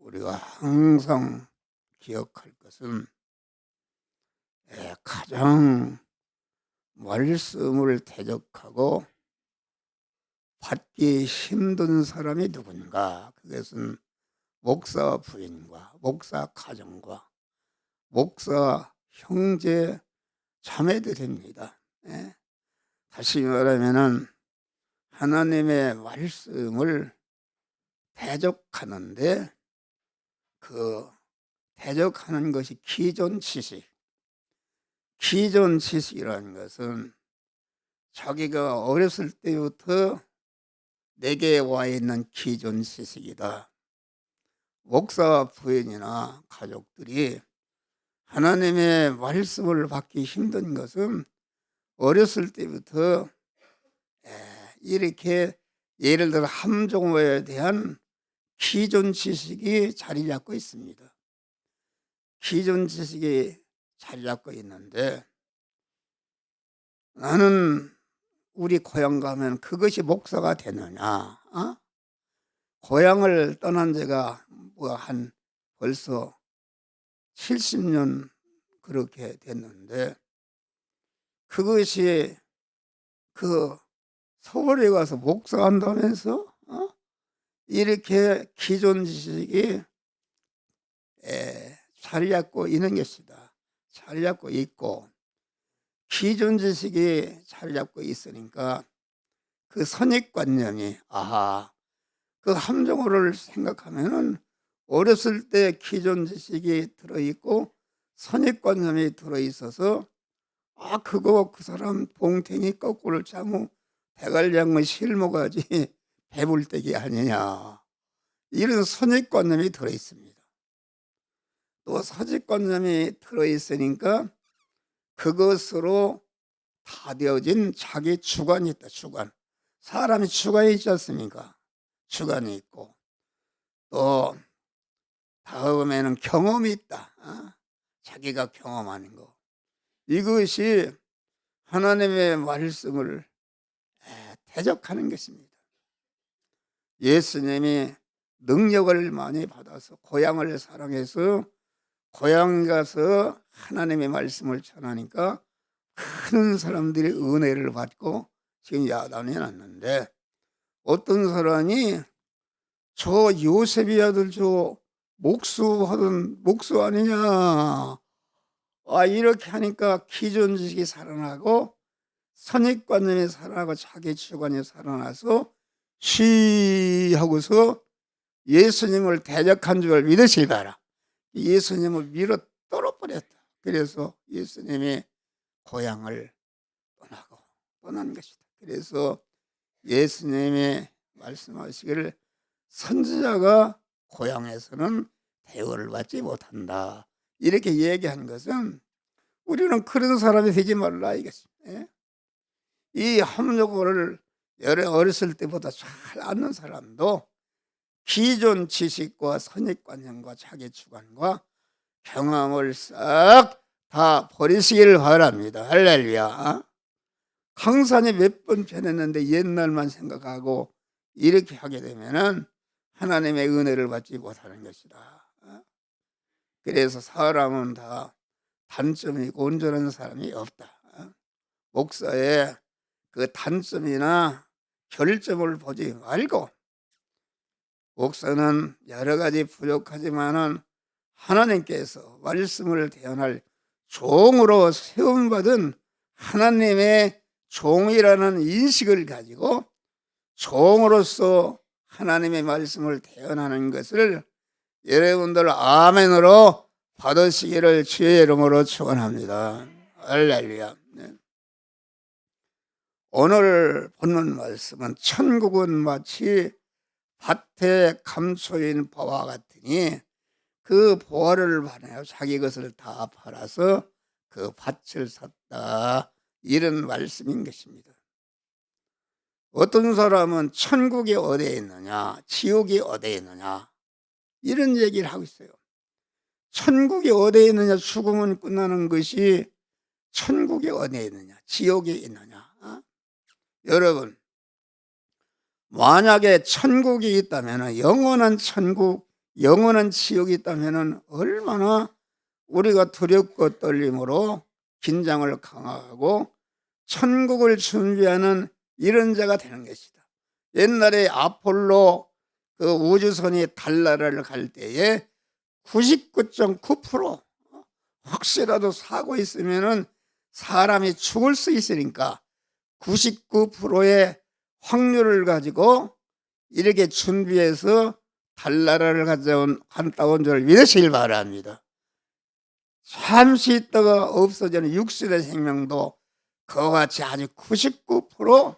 우리가 항상 기억할 것은 가장 말씀을 대적하고 받기 힘든 사람이 누군가. 그것은 목사 부인과 목사 가정과 목사 형제 자매들입니다. 다시 말하면은 하나님의 말씀을 대적하는데 그 대적하는 것이 기존 지식. 기존 지식이라는 것은 자기가 어렸을 때부터 내게 와 있는 기존 지식이다. 목사 부인이나 가족들이 하나님의 말씀을 받기 힘든 것은 어렸을 때부터 이렇게 예를 들어 함정호에 대한 기존 지식이 자리 잡고 있습니다. 기존 지식이 자리 잡고 있는데, 나는 우리 고향 가면 그것이 목사가 되느냐? 고향을 떠난 지가 한 벌써 70년 그렇게 됐는데, 그것이 그 서울에 가서 목사한다면서 이렇게 기존 지식이 자리 잡고 있는 것이다. 자리 잡고 있고, 기존 지식이 자리 잡고 있으니까 그 선입관념이 그 함정호를 생각하면은 어렸을 때 기존 지식이 들어있고 선입관념이 들어있어서 그거 그 사람 봉탱이 거꾸로 자무 대갈량의 실모가지 배불떼기 아니냐, 이런 선입관념이 들어있습니다. 또 선입관념이 들어있으니까 그것으로 다 되어진 자기 주관이 있다. 주관. 사람이 주관이 있지 않습니까? 주관이 있고, 또 다음에는 경험이 있다. 자기가 경험하는 거. 이것이 하나님의 말씀을 대적하는 것입니다. 예수님이 능력을 많이 받아서 고향을 사랑해서 고향 가서 하나님의 말씀을 전하니까 많은 사람들이 은혜를 받고 지금 야단이 났는데, 어떤 사람이 저 요셉이 아들 저 목수하던 목수 아니냐, 이렇게 하니까 기존 지식이 살아나고 선입관념이 살아나고 자기 주관이 살아나서 쉬 하고서 예수님을 대적한 줄 믿으시기 바라. 예수님을 밀어 떨어버렸다. 그래서 예수님이 고향을 떠난 것이다. 그래서 예수님이 말씀하시기를 선지자가 고향에서는 대우를 받지 못한다, 이렇게 얘기한 것은 우리는 그런 사람이 되지 말라 이것입니다. 이 함정호를 어렸을 때보다 잘 아는 사람도 기존 지식과 선입관념과 자기 주관과 경험을 싹 다 버리시기를 바랍니다. 할렐루야. 강산이 몇 번 변했는데 옛날만 생각하고 이렇게 하게 되면은 하나님의 은혜를 받지 못하는 것이다. 그래서 사람은 다 단점이 있고 온전한 사람이 없다. 목사의 그 단점이나 결점을 보지 말고, 목사는 여러 가지 부족하지만은 하나님께서 말씀을 대언할 종으로 세움받은 하나님의 종이라는 인식을 가지고 종으로서 하나님의 말씀을 대언하는 것을 여러분들 아멘으로 받으시기를 주의 이름으로 축원합니다. 할렐루야. 오늘 본문 말씀은 천국은 마치 밭에 감춰인 보화 같으니 그 보화를 받아요. 자기 것을 다 팔아서 그 밭을 샀다, 이런 말씀인 것입니다. 어떤 사람은 천국이 어디에 있느냐, 지옥이 어디에 있느냐, 이런 얘기를 하고 있어요. 천국이 어디에 있느냐, 죽으면 끝나는 것이 천국이 어디에 있느냐, 지옥이 있느냐. 여러분, 만약에 천국이 있다면 영원한 천국 영원한 지옥이 있다면 얼마나 우리가 두렵고 떨림으로 긴장을 강화하고 천국을 준비하는 이런 자가 되는 것이다. 옛날에 아폴로 그 우주선이 달나라를 갈 때에 99.9% 혹시라도 사고 있으면은 사람이 죽을 수 있으니까 99%의 확률을 가지고 이렇게 준비해서 달나라를 갔다 온 줄 믿으시길 바랍니다. 잠시 있다가 없어지는 육신의 생명도 그와 같이 아주 99%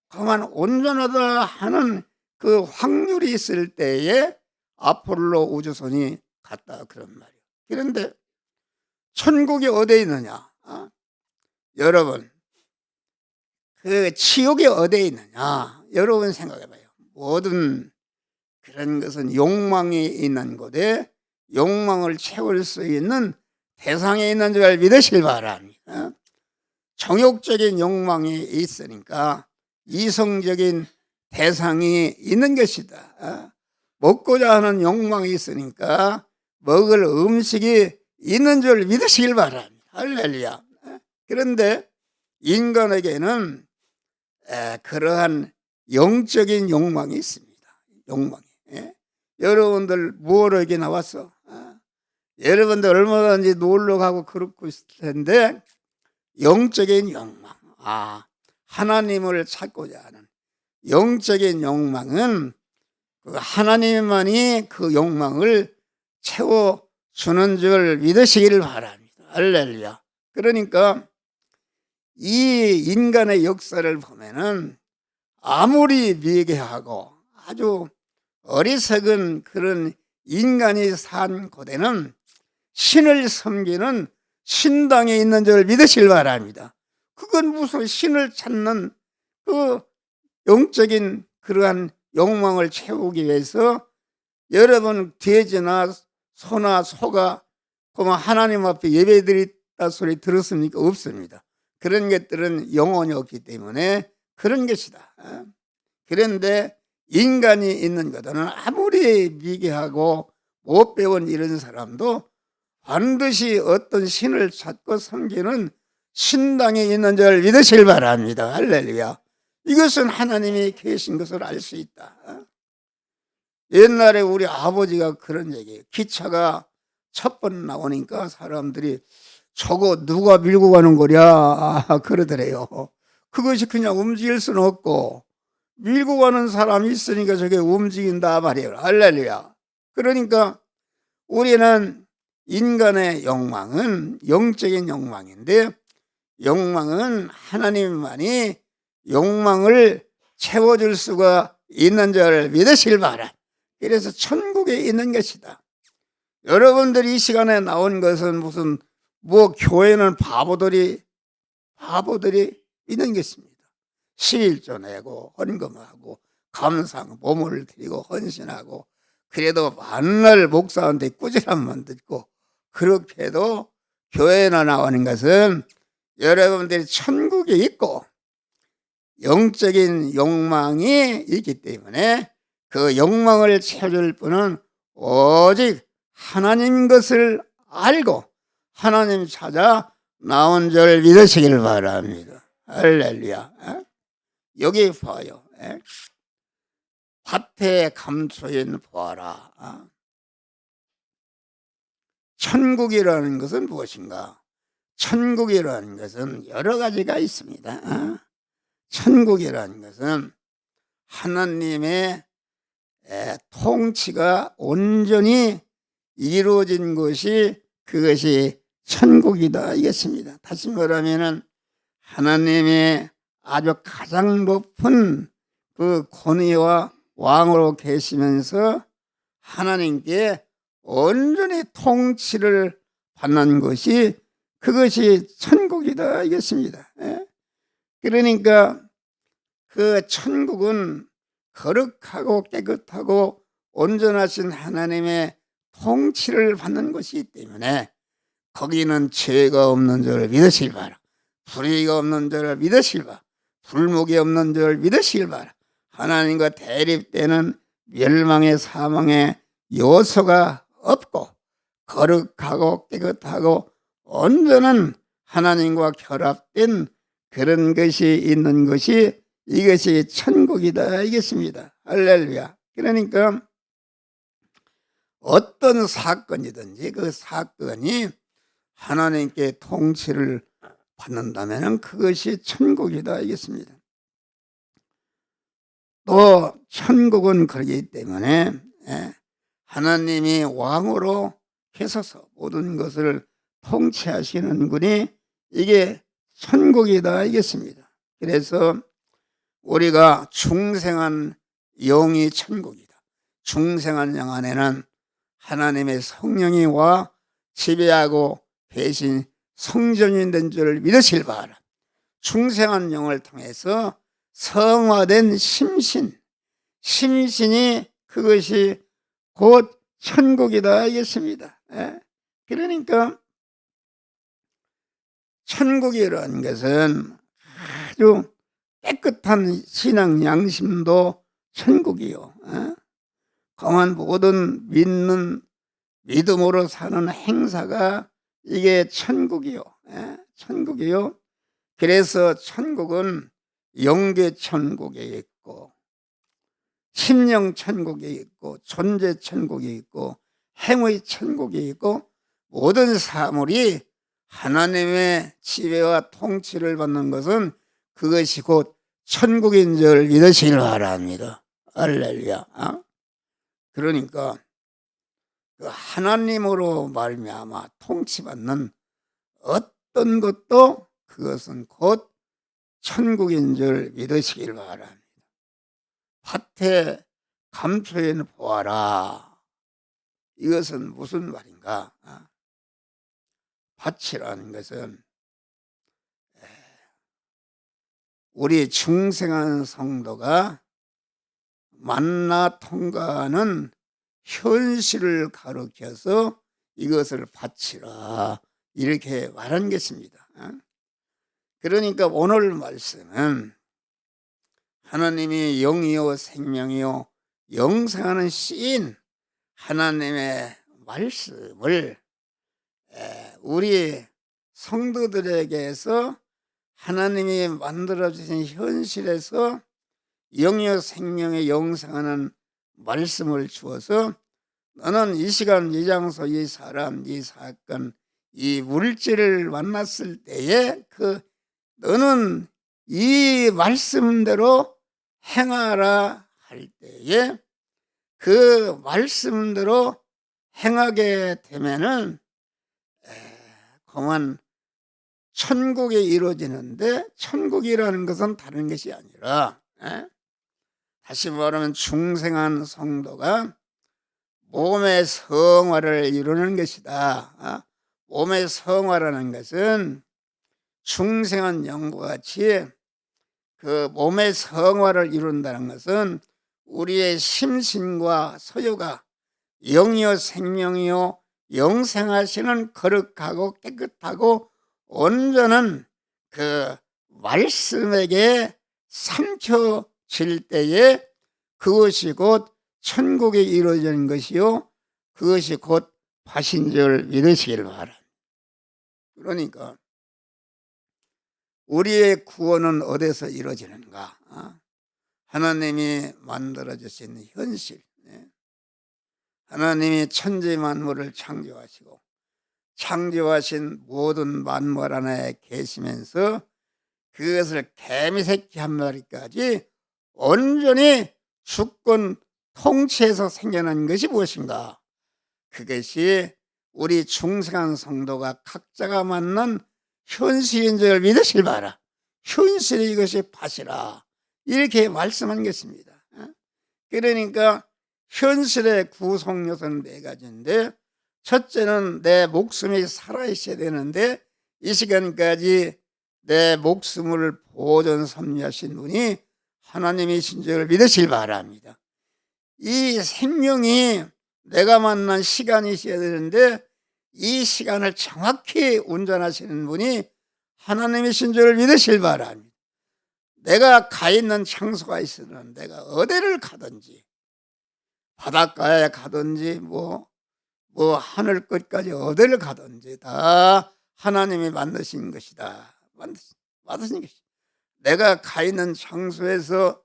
그만 온전하다 하는 그 확률이 있을 때에 아폴로 우주선이 갔다 그런 말이에요. 그런데 천국이 어디에 있느냐? 여러분, 그 지옥이 어디에 있느냐? 여러분 생각해봐요. 모든 그런 것은 욕망이 있는 곳에 욕망을 채울 수 있는 대상에 있는 줄 믿으시길 바랍니다. 정욕적인 욕망이 있으니까 이성적인 대상이 있는 것이다. 먹고자 하는 욕망이 있으니까 먹을 음식이 있는 줄 믿으시길 바랍니다. 할렐루야. 그런데 인간에게는 그러한 영적인 욕망이 있습니다. 욕망이. 여러분들 뭐로 여기 나왔어? 여러분들 얼마든지 놀러 가고 그렇고 있을 텐데 영적인 욕망, 하나님을 찾고자 하는 영적인 욕망은 그 하나님만이 그 욕망을 채워주는 줄 믿으시기를 바랍니다. 할렐루야. 그러니까 이 인간의 역사를 보면은 아무리 미개하고 아주 어리석은 그런 인간이 산 고대는 신을 섬기는 신당에 있는 줄 믿으시길 바랍니다. 그건 무슨 신을 찾는 그 영적인 그러한 욕망을 채우기 위해서 여러분 돼지나 소나 소가 그만 하나님 앞에 예배드렸다 소리 들었습니까? 없습니다. 그런 것들은 영혼이 없기 때문에 그런 것이다. 그런데 인간이 있는 것은 아무리 미개하고 못 배운 이런 사람도 반드시 어떤 신을 찾고 섬기는 신당에 있는 줄 믿으시길 바랍니다. 할렐루야. 이것은 하나님이 계신 것을 알 수 있다. 옛날에 우리 아버지가 그런 얘기예요. 기차가 첫 번 나오니까 사람들이 저거 누가 밀고 가는 거냐 그러더래요. 그것이 그냥 움직일 수는 없고 밀고 가는 사람이 있으니까 저게 움직인다 말이에요. 할렐루야. 그러니까 우리는 인간의 욕망은 영적인 욕망인데 욕망은 하나님만이 욕망을 채워줄 수가 있는 줄 믿으시길 바라. 그래서 천국에 있는 것이다. 여러분들이 이 시간에 나온 것은 무슨 교회는 바보들이 있는 것입니다. 11조 내고 헌금하고 감상 몸을 드리고 헌신하고 그래도 만날 목사한테 꾸지람만 듣고 그렇게 해도 교회나 나오는 것은 여러분들이 천국에 있고 영적인 욕망이 있기 때문에 그 욕망을 채워줄 분은 오직 하나님 것을 알고 하나님 찾아 나온 줄 믿으시길 바랍니다. 할렐루야. 여기 봐요. 밭에 감초인 보아라. 천국이라는 것은 무엇인가? 천국이라는 것은 여러 가지가 있습니다. 천국이라는 것은 하나님의 통치가 온전히 이루어진 것이 그것이 천국이다 이것입니다. 다시 말하면은 하나님의 아주 가장 높은 그 권위와 왕으로 계시면서 하나님께 온전히 통치를 받는 것이 그것이 천국이다 이것입니다. 그러니까 그 천국은 거룩하고 깨끗하고 온전하신 하나님의 통치를 받는 것이기 때문에 거기는 죄가 없는 줄 믿으시길 바라. 불의가 없는 줄 믿으시길 바라. 불목이 없는 줄 믿으시길 바라. 하나님과 대립되는 멸망의 사망의 요소가 없고 거룩하고 깨끗하고 온전한 하나님과 결합된 그런 것이 있는 것이 이것이 천국이다 이겠습니다. 할렐루야. 그러니까 어떤 사건이든지 그 사건이 하나님께 통치를 받는다면 그것이 천국이다 이겠습니다. 또 천국은 그렇기 때문에 하나님이 왕으로 계셔서 모든 것을 통치하시는 분이 이게 천국이다 이겠습니다. 그래서 우리가 중생한 영이 천국이다. 중생한 영 안에는 하나님의 성령이 와 지배하고 대신 성전이 된 줄을 믿으실 바라. 중생한 영을 통해서 성화된 심신이 그것이 곧 천국이다 하겠습니다. 그러니까 천국이라는 것은 아주 깨끗한 신앙 양심도 천국이요. 강한 모든 믿음으로 사는 행사가 이게 천국이요. 천국이요. 그래서 천국은 영계 천국에 있고 심령 천국에 있고 존재 천국에 있고 행의 천국에 있고 모든 사물이 하나님의 지배와 통치를 받는 것은 그것이 곧 천국인 줄 믿으시길 바랍니다. 할렐루야. 그러니까 그 하나님으로 말미암아 통치받는 어떤 것도 그것은 곧 천국인 줄 믿으시길 바랍니다. 밭에 감초에는 보아라. 이것은 무슨 말인가? 밭이라는 것은 우리 중생한 성도가 만나 통과하는 현실을 가르쳐서 이것을 밭이라 이렇게 말한 것입니다. 그러니까 오늘 말씀은 하나님이 영이요 생명이요 영생하는 씨인 하나님의 말씀을 우리 성도들에게서 하나님이 만들어주신 현실에서 영이요 생명의 영생하는 말씀을 주어서 너는 이 시간 이 장소 이 사람 이 사건 이 물질을 만났을 때에 너는 이 말씀대로 행하라 할 때에 그 말씀대로 행하게 되면은 그만 천국에 이루어지는데 천국이라는 것은 다른 것이 아니라 다시 말하면 중생한 성도가 몸의 성화를 이루는 것이다. 몸의 성화라는 것은 중생한 영과 같이 그 몸의 성화를 이룬다는 것은 우리의 심신과 서유가 영이요 생명이요 영생하시는 거룩하고 깨끗하고 온전한 그 말씀에게 삼켜질 때에 그것이 곧 천국에 이루어지는 것이요 그것이 곧 밭인 줄 믿으시길 바랍니다. 그러니까 우리의 구원은 어디서 이루어지는가? 하나님이 만들어주신 현실, 하나님이 천지 만물을 창조하시고 창조하신 모든 만물 안에 계시면서 그것을 개미새끼 한 마리까지 온전히 주권 통치해서 생겨난 것이 무엇인가? 그것이 우리 중생한 성도가 각자가 만난 현실인 줄 믿으실 바라. 현실이 이것이 밭이라 이렇게 말씀한 것입니다. 그러니까 현실의 구성 요소는 4가지인데 첫째는 내 목숨이 살아있어야 되는데 이 시간까지 내 목숨을 보존 섭리하신 분이 하나님이신 줄 믿으실 바랍니다. 이 생명이 내가 만난 시간이 있어야 되는데 이 시간을 정확히 운전하시는 분이 하나님이신 줄 믿으실 바랍니다. 내가 가 있는 장소가 있으면 내가 어디를 가든지 바닷가에 가든지 하늘 끝까지 어디를 가든지 다 하나님이 만드신 것이다. 만드신 것이다. 내가 가 있는 장소에서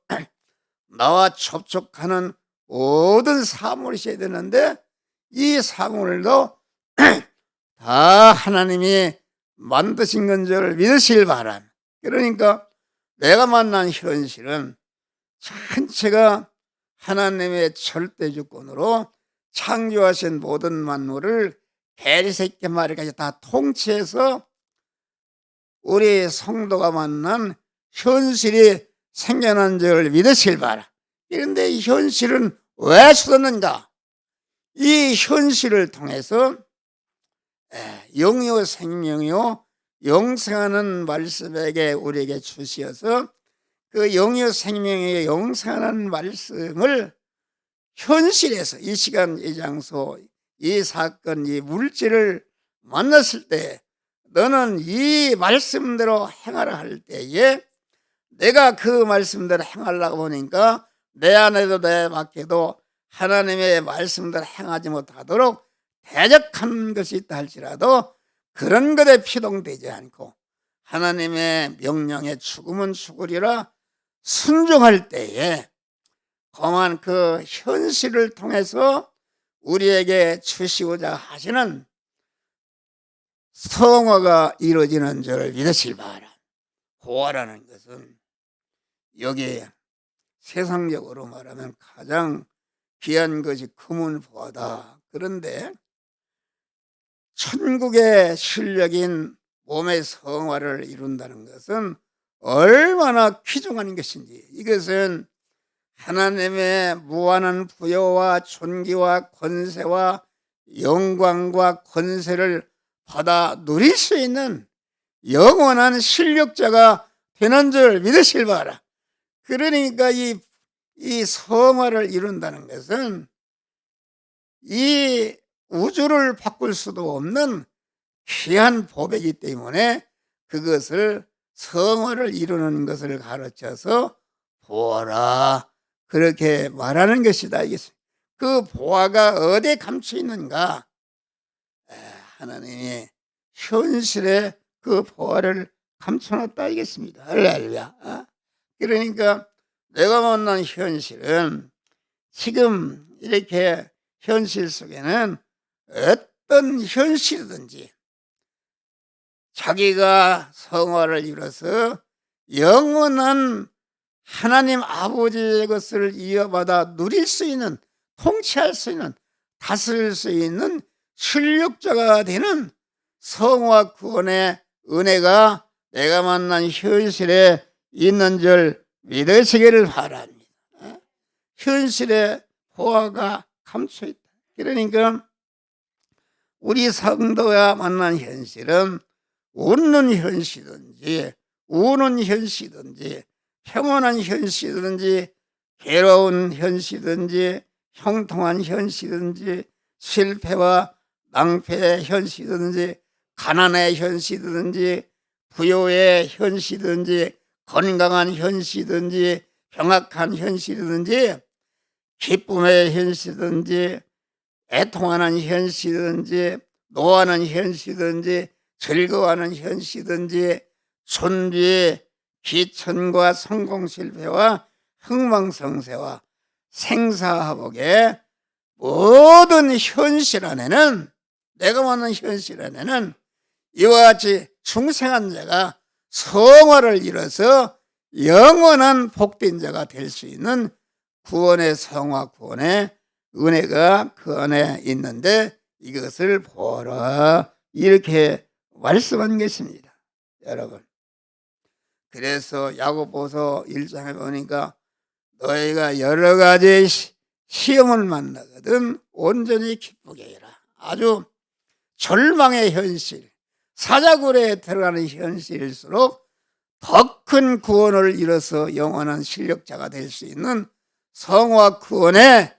나와 접촉하는 모든 사물이 있어야 되는데 이 사물도 다 하나님이 만드신 건 줄 믿으시길 바람. 그러니까 내가 만난 현실은 전체가 하나님의 절대주권으로 창조하신 모든 만물을 개리새끼 마리까지 다 통치해서 우리 성도가 만난 현실이 생겨난 줄 믿으시길 바라. 그런데 이 현실은 왜 주었는가? 이 현실을 통해서 영이요 생명이요 영생하는 말씀에게 우리에게 주시어서 그 영이요 생명의 영생하는 말씀을 현실에서 이 시간 이 장소 이 사건 이 물질을 만났을 때 너는 이 말씀대로 행하라 할 때에 내가 그 말씀대로 행하려고 보니까 내 안에도 내 밖에도 하나님의 말씀대로 행하지 못하도록 대적한 것이 있다 할지라도 그런 것에 피동되지 않고 하나님의 명령에 죽으면 죽으리라 순종할 때에 그만 그 현실을 통해서 우리에게 주시고자 하시는 성화가 이루어지는 줄 믿으시길 바라. 보화라는 것은 여기 세상적으로 말하면 가장 귀한 것이 금은 보화다. 그런데 천국의 실력인 몸의 성화를 이룬다는 것은 얼마나 귀중한 것인지, 이것은 하나님의 무한한 부여와 존귀와 권세와 영광과 권세를 받아 누릴 수 있는 영원한 실력자가 되는 줄 믿으실 바라. 그러니까 이 성화를 이룬다는 것은 이 우주를 바꿀 수도 없는 귀한 법이기 때문에 그것을 성화를 이루는 것을 가르쳐서 보아라 그렇게 말하는 것이다. 그 보아가 어디에 감춰 있는가? 하나님이 현실에 그 보아를 감춰놨다 이겠습니다. 할렐루야. 그러니까 내가 만난 현실은 지금 이렇게 현실 속에는 어떤 현실이든지 자기가 성화를 이뤄서 영원한 하나님 아버지의 것을 이어받아 누릴 수 있는, 통치할 수 있는, 다스릴 수 있는 실력자가 되는 성화 구원의 은혜가 내가 만난 현실에 있는 줄 믿으시기를 바랍니다. 현실에 보화가 감춰 있다. 그러니까 우리 성도가 만난 현실은 웃는 현실이든지 우는 현실이든지 평온한 현실이든지 괴로운 현실이든지 형통한 현실이든지 실패와 낭패의 현실이든지 가난의 현실이든지 부요의 현실이든지 건강한 현실이든지 평악한 현실이든지 기쁨의 현실이든지 애통하는 현실이든지 노하는 현실이든지 즐거워하는 현실이든지 존귀의 기천과 성공 실패와 흥망성쇠와 생사화복의 모든 현실 안에는, 내가 만난 현실 안에는 이와 같이 중생한 자가 성화를 이뤄서 영원한 복된 자가 될 수 있는 구원의 성화 구원의 은혜가 그 안에 있는데 이것을 보라 이렇게 말씀한 것입니다. 여러분, 그래서 야고보서 1장에 보니까 너희가 여러 가지 시험을 만나거든 온전히 기쁘게 해라. 아주 절망의 현실, 사자굴에 들어가는 현실일수록 더 큰 구원을 이뤄서 영원한 실력자가 될 수 있는 성화 구원의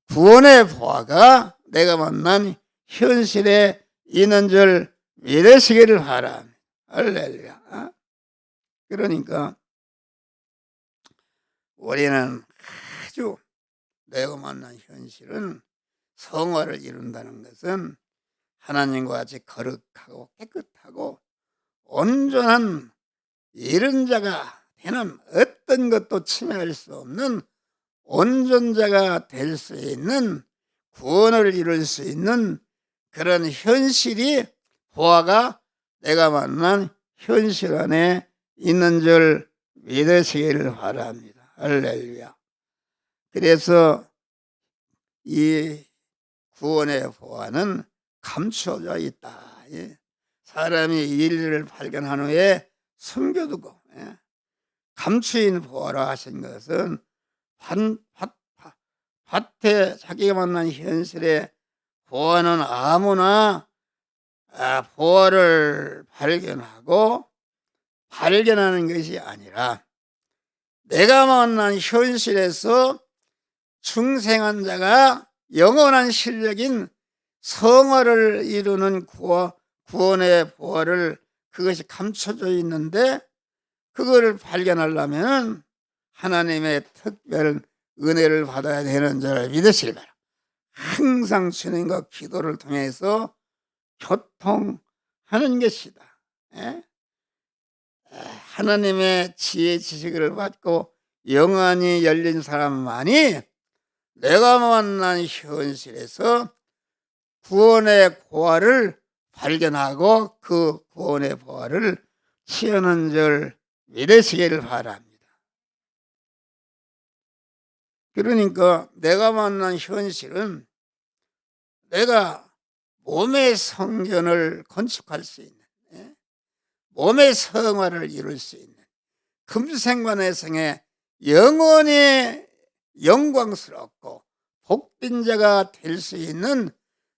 보화가 내가 만난 현실에 있는 줄 믿으시기를 바랍니다. 할렐루야. 그러니까 우리는 아주 내가 만난 현실은 성화를 이룬다는 것은 하나님과 같이 거룩하고 깨끗하고 온전한 이런 자가 되는 어떤 것도 침해할 수 없는 온전자가 될 수 있는 구원을 이룰 수 있는 그런 현실이 보아가 내가 만난 현실 안에 있는 줄 믿으시기를 바랍니다. 할렐루야. 그래서 이 구원의 보아는 감추어져 있다. 사람이 일을 발견한 후에 숨겨두고 감추인 보아라 하신 것은 밭에 자기가 만난 현실에 보아는 아무나 보아를 발견하는 것이 아니라 내가 만난 현실에서 중생한 자가 영원한 실력인 성화를 이루는 구원의 보아를 그것이 감춰져 있는데 그거를 발견하려면 하나님의 특별 은혜를 받아야 되는 줄 믿으시기 바랍니다. 항상 주님과 기도를 통해서 교통하는 것이다. 하나님의 지혜 지식을 받고 영안이 열린 사람만이 내가 만난 현실에서 구원의 보화를 발견하고 그 구원의 보화를 취하는 줄 믿으시기를 바랍니다. 그러니까 내가 만난 현실은 내가 몸의 성전을 건축할 수 있는, 몸의 성화를 이룰 수 있는 금생과 내생에 영원히 영광스럽고 복된 자가 될 수 있는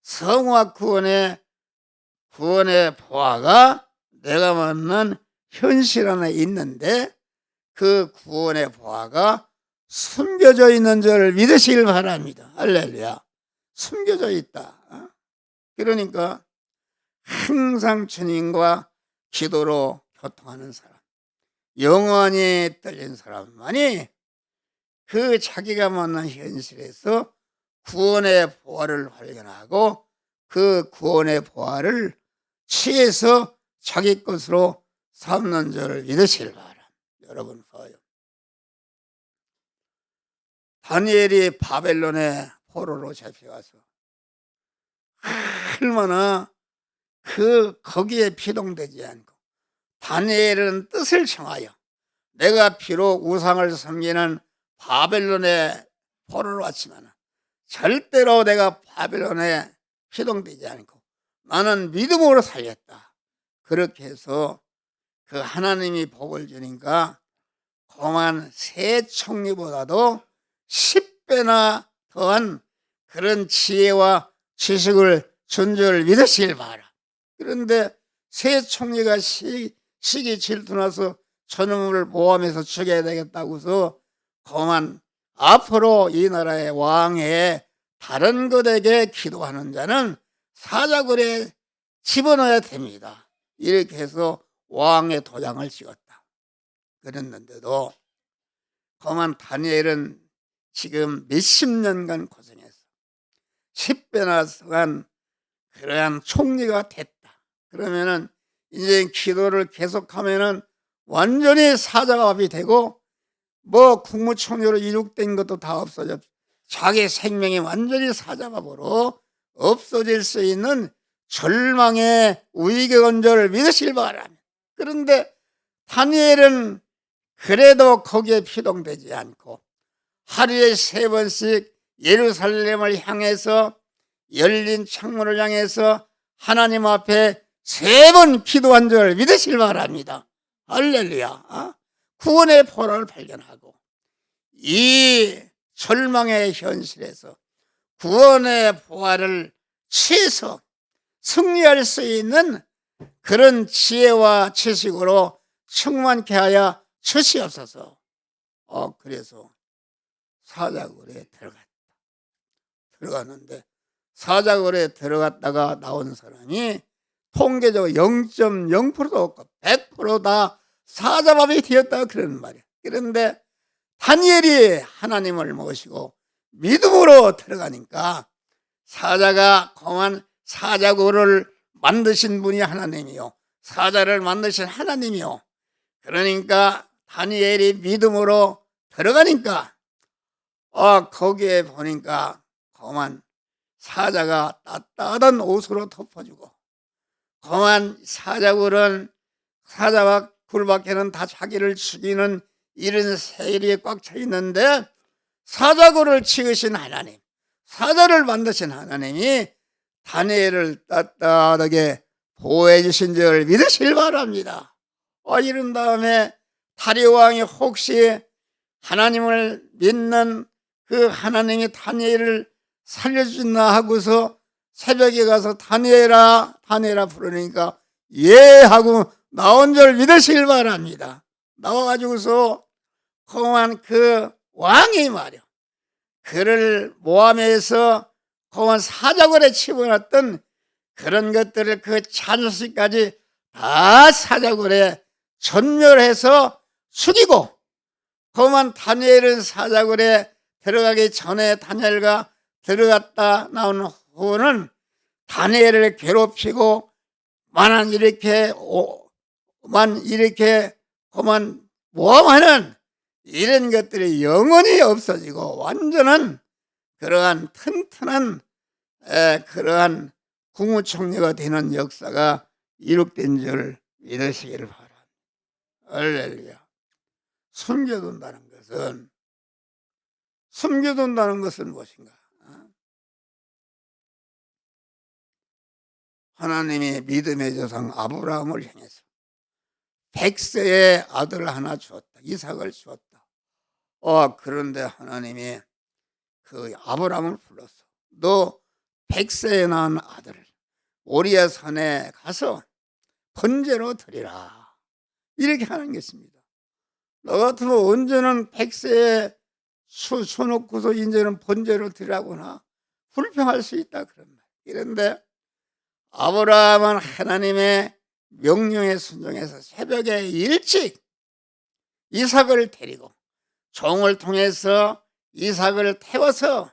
성화 구원의 보화가 내가 만난 현실 안에 있는데 그 구원의 보화가 숨겨져 있는 줄 믿으시길 바랍니다. 할렐루야. 숨겨져 있다. 그러니까 항상 주님과 기도로 교통하는 사람, 영원히 떨린 사람만이 그 자기가 만난 현실에서 구원의 보화를 발견하고 그 구원의 보화를 취해서 자기 것으로 삼는 줄 믿으시길 바랍니다. 여러분 봐요. 다니엘이 바벨론의 포로로 잡혀가서 얼마나 거기에 피동되지 않고 다니엘은 뜻을 청하여 내가 비록 우상을 섬기는 바벨론의 포로로 왔지만 절대로 내가 바벨론에 피동되지 않고 나는 믿음으로 살겠다. 그렇게 해서 그 하나님이 복을 주니까 고만 새 총리보다도 10배나 더한 그런 지혜와 지식을 준 줄 믿으시길 바라. 그런데 새 총리가 시기 질투나서 저놈을 모함해서 죽여야 되겠다고서 고만 앞으로 이 나라의 왕에 다른 것에게 기도하는 자는 사자굴에 집어넣어야 됩니다. 이렇게 해서 왕의 도장을 찍었다. 그랬는데도 고만 다니엘은 지금 몇십 년간 고생해서 10배나 더한 그러한 총리가 됐다. 그러면은 이제 기도를 계속하면은 완전히 사자밥이 되고 뭐 국무총리로 이륙된 것도 다 없어져 자기 생명이 완전히 사자밥으로 없어질 수 있는 절망의 위기건조를 믿으실 바랍니다. 그런데 다니엘은 그래도 거기에 피동되지 않고 하루에 3번씩 예루살렘을 향해서 열린 창문을 향해서 하나님 앞에 3번 기도한 줄 믿으실 바랍니다. 할렐루야. 구원의 보화를 발견하고 이 절망의 현실에서 구원의 보화를 취해서 승리할 수 있는 그런 지혜와 지식으로 충만케 하여 주시옵소서. 그래서 사자굴에 들어갔는데 사자굴에 들어갔다가 나온 사람이 통계적으로 0.0%도 없고 100% 다 사자밥이 되었다 그러는 말이야. 그런데 다니엘이 하나님을 모시고 믿음으로 들어가니까 사자가 그만 사자굴을 만드신 분이 하나님이요, 사자를 만드신 하나님이요. 그러니까 다니엘이 믿음으로 들어가니까 거기에 보니까 그만 사자가 따뜻한 옷으로 덮어주고, 그만 사자굴은 사자와 굴밖에는 다 자기를 죽이는 이런 세일이 꽉 차 있는데, 사자굴을 지으신 하나님, 사자를 만드신 하나님이 다니엘을 따뜻하게 보호해 주신 줄 믿으실 바랍니다. 이런 다음에 다리오 왕이 혹시 하나님을 믿는 그 하나님이 다니엘을 살려주나 하고서 새벽에 가서 다니엘아 다니엘아 부르니까 예 하고 나온 줄 믿으실 바랍니다. 나와가지고서 그만 그 왕이 말이야, 그를 모함해서 그만 사자굴에 집어넣었던 그런 것들을 그 자존심까지 다 사자굴에 전멸해서 죽이고, 그만 다니엘은 사자굴에 들어가기 전에 다니엘과 들어갔다 나온 후는 다니엘을 괴롭히고 만한 이렇게 그만 모함하는 이런 것들이 영원히 없어지고 완전한 그러한 튼튼한 그러한 국무총리가 되는 역사가 이룩된 줄 믿으시기를 바랍니다. 할렐루야. 숨겨둔다는 것은 무엇인가? 하나님이 믿음의 조상 아브라함을 향해서 100세의 아들을 하나 주었다, 이삭을 주었다. 그런데 하나님이 그 아브라함을 불러서 너 100세에 낳은 아들을 모리아 산에 가서 번제로 드리라, 이렇게 하는 것입니다. 너 같으면 언제는 100세에 수놓고서 이제는 번제로 드리라거나 불평할 수 있다 그런 말. 그런데 아브라함은 하나님의 명령에 순종해서 새벽에 일찍 이삭을 데리고 종을 통해서 이삭을 태워서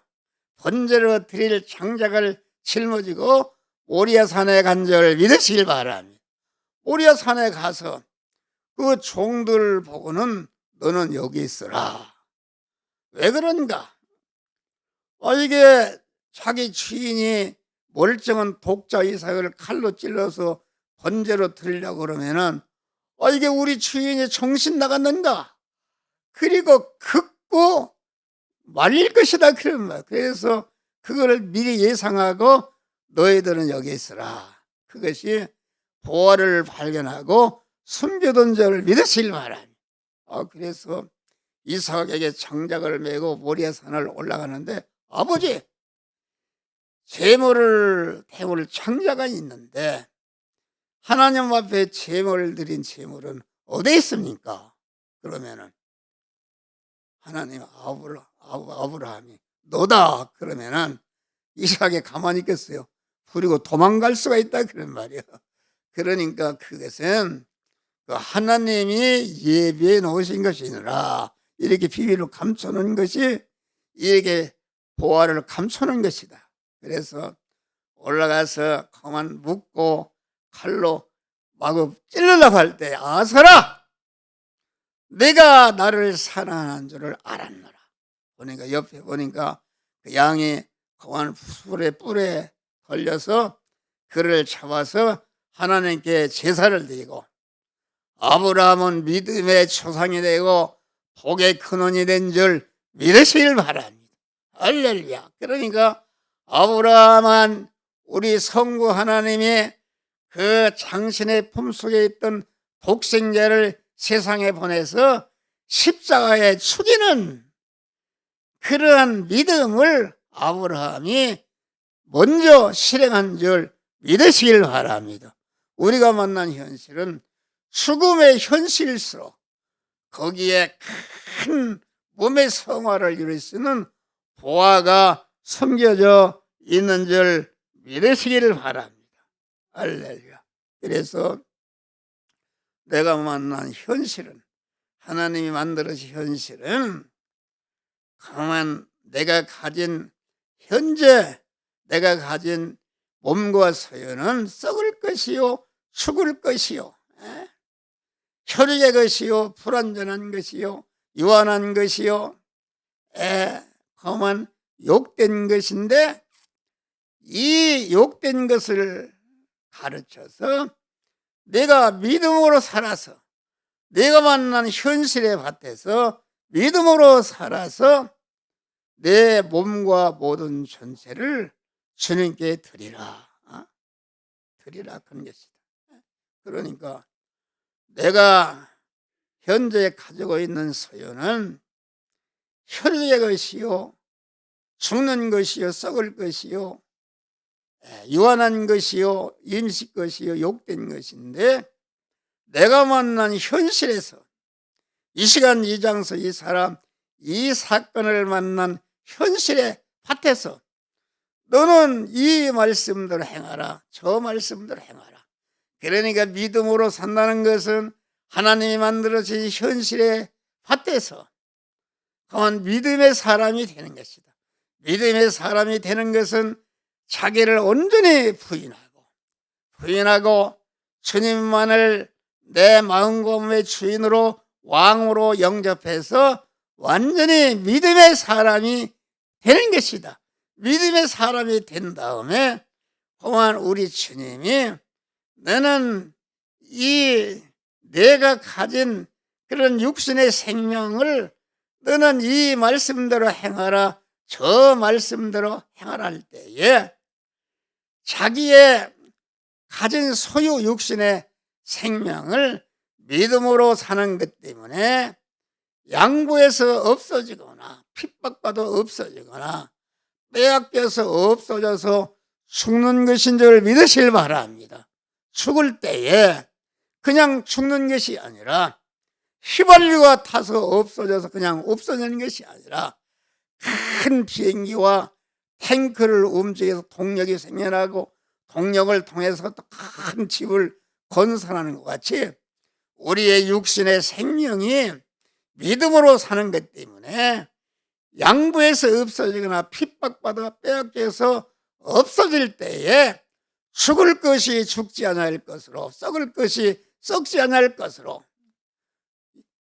번제로 드릴 장작을 짊어지고 모리아 산에 간 줄 믿으시길 바랍니다. 모리아 산에 가서 그 종들 보고는 너는 여기 있으라. 왜 그런가? 이게 자기 주인이 멀쩡한 독자 이삭을 칼로 찔러서 번제로 드리려고 그러면은 이게 우리 주인이 정신 나갔는가? 그리고 긋고 말릴 것이다 그런 말. 그래서 그거를 미리 예상하고 너희들은 여기 있으라. 그것이 보화를 발견하고 숨겨둔 자를 믿으시길 바랍니다. 그래서 이삭에게 장작을 메고 모리아 산을 올라가는데, 아버지, 제물을 태울 장자가 있는데 하나님 앞에 제물을 드린 제물은 어디 있습니까? 그러면은 하나님 아브라함이 너다 그러면은 이삭이 가만히 있겠어요? 부리고 도망갈 수가 있다 그런 말이에요. 그러니까 그것은 그 하나님이 예비해 놓으신 것이니라, 이렇게 비밀로 감춰놓은 것이 이렇게 보화를 감춰놓은 것이다. 그래서 올라가서 그만 묶고 칼로 마구 찔르려고 할 때 아서라, 내가 나를 사랑하는 줄을 알았노라. 보니까 옆에 보니까 그 양이 그만 풀에 뿔에 걸려서 그를 잡아서 하나님께 제사를 드리고, 아브라함은 믿음의 조상이 되고 복의 근원이 된 줄 믿으시길 바랍니다. 할렐루야. 그러니까 아브라함은 우리 성부 하나님이 그 장신의 품속에 있던 독생자를 세상에 보내서 십자가에 죽이는 그러한 믿음을 아브라함이 먼저 실행한 줄 믿으시길 바랍니다. 우리가 만난 현실은 죽음의 현실일수록 거기에 큰 몸의 성화를 이룰 수 있는 보화가 숨겨져 있는 줄 믿으시기를 바랍니다. 할렐루야. 그래서 내가 만난 현실은, 하나님이 만들어진 현실은 가만 현재 내가 가진 몸과 서연은 썩을 것이요 죽을 것이요 혈육의 것이요 불완전한 것이요 유한한 것이요 험한 욕된 것인데, 이 욕된 것을 가르쳐서 내가 믿음으로 살아서, 내가 만난 현실의 밭에서 믿음으로 살아서 내 몸과 모든 전체를 주님께 드리라. 드리라 그런 것이다. 그러니까 내가 현재 가지고 있는 소유는 혈육의 것이요 죽는 것이요 썩을 것이요 유한한 것이요 임식 것이요 욕된 것인데, 내가 만난 현실에서 이 시간 이 장소 이 사람 이 사건을 만난 현실의 밭에서 너는 이 말씀대로 행하라, 저 말씀대로 행하라. 그러니까 믿음으로 산다는 것은 하나님이 만들어진 현실의 밭에서 그만 믿음의 사람이 되는 것이다. 믿음의 사람이 되는 것은 자기를 온전히 부인하고 주님만을 내 마음과 몸의 주인으로 왕으로 영접해서 완전히 믿음의 사람이 되는 것이다. 믿음의 사람이 된 다음에 그만 우리 주님이 너는 이 내가 가진 그런 육신의 생명을 너는 이 말씀대로 행하라, 저 말씀대로 행하라 할 때에 자기의 가진 소유 육신의 생명을 믿음으로 사는 것 때문에 양보해서 없어지거나 핍박받아 없어지거나 빼앗겨서 없어져서 죽는 것인 줄 믿으실 바랍니다. 죽을 때에 그냥 죽는 것이 아니라 휘발유가 타서 없어져서 그냥 없어지는 것이 아니라 큰 비행기와 탱크를 움직여서 동력이 생겨나고 동력을 통해서 또 큰 집을 건설하는 것 같이 우리의 육신의 생명이 믿음으로 사는 것 때문에 양보해서 없어지거나 핍박받아 빼앗겨서 없어질 때에 죽을 것이 죽지 않을 것으로, 썩을 것이 썩지 않을 것으로,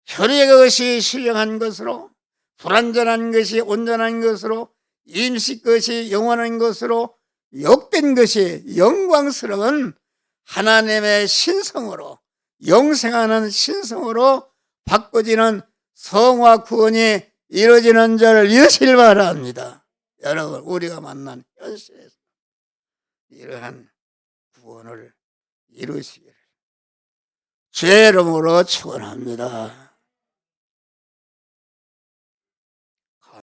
혈육의 것이 신령한 것으로, 불완전한 것이 온전한 것으로, 임식 것이 영원한 것으로, 욕된 것이 영광스러운 하나님의 신성으로, 영생하는 신성으로 바꿔지는 성화 구원이 이루어지는 줄 믿으시길 바랍니다. 여러분, 우리가 만난 현실에서 이러한 구원을 이루시기를 주의 이름으로 축원합니다.